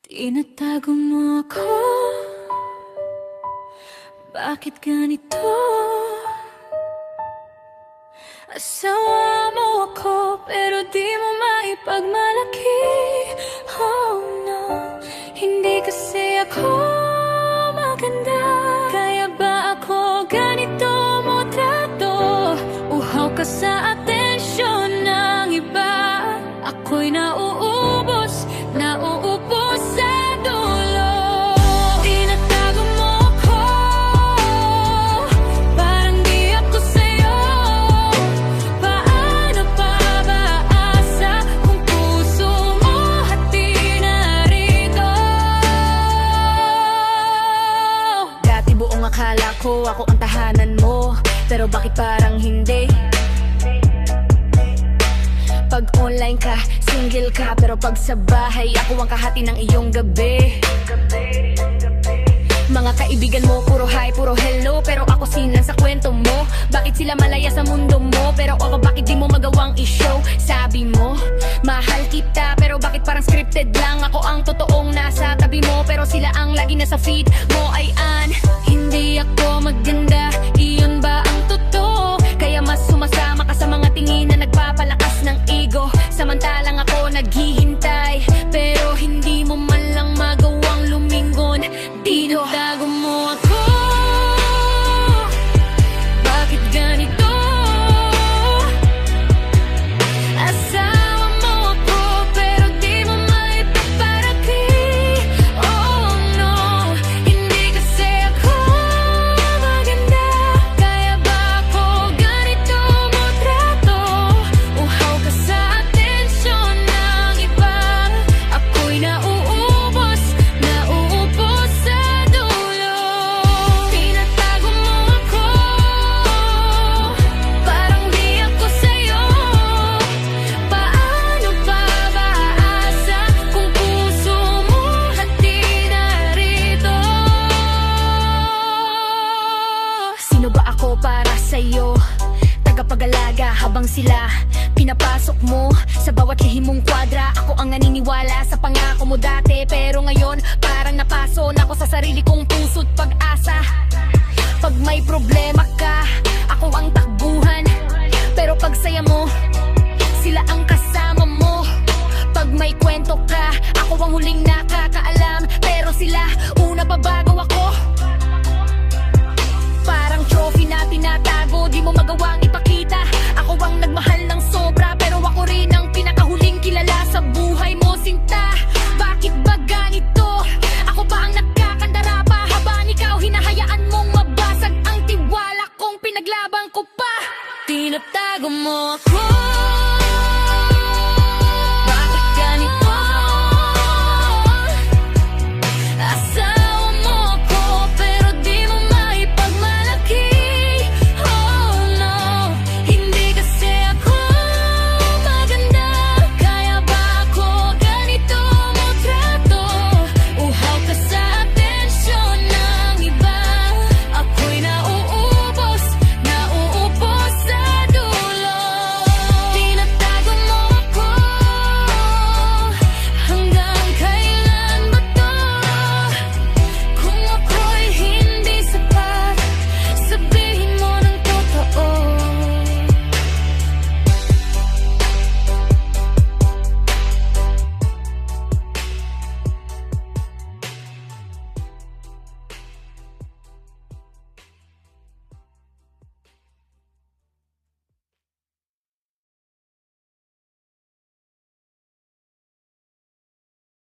Tinatago mo ako. Bakit ganito? Asawa mo ako, pero di mo maipagmalaki. Oh no, hindi kasi ako maganda. Kaya ba ako ganito mo trato? Uhaw ka sa atensyon ng iba. Ako'y nauubos sa dulo. Tinatago mo ako, parang di ako sa'yo. Paano pa ba asa kung puso mo hati na rito? Dati buong akala ko ako ang tahanan mo, pero bakit parang hindi? Pag online ka, single ka, pero pag sa bahay, ako ang kahati ng iyong gabi. Mga kaibigan mo, puro hi, puro hello, pero ako sinan sa kwento mo. Bakit sila malaya sa mundo mo, pero ako bakit di mo magawang i-show? Sabi mo, mahal kita, pero bakit parang scripted lang? Ako ang totoong nasa tabi mo, pero sila ang lagi nasa feed mo. Ay hindi ako maganda, iyon ba ang totoo? Kaya mas sumasama ka sa mga tingin na nagpapalakas ng ego. Samantalang ako naghihintay, pero hindi mo man lang magawang lumingon dito. Tinatago mo ako. Bakit ganito? Asawa mo ako, pero di mo maipaparaki. Oh no, hindi kasi ako maganda. Kaya ba ako ganito mo trato? Uhaw ka sa atensyon ng iba. Ako'y nauubos sa dulo. Tinatago mo ako, parang di ako sa'yo. Paano pa ba asa kung puso mo hati na rito? Sino ba ako para sa'yo? Tagapag-alaga habang sila pinapasok mo sa bawat lihim mong kwadra. Ako ang naniniwala sa pangako mo dati, pero ngayon parang napaso na ako sa sarili kong puso't pag-asa. Pag may problema ka, ako ang takbuhan, pero pag saya mo, sila ang kasama mo. Pag may kwento ka, ako ang huling nakakaalam, pero sila una pa bago ako. Parang trophy na tinatago, di mo magawang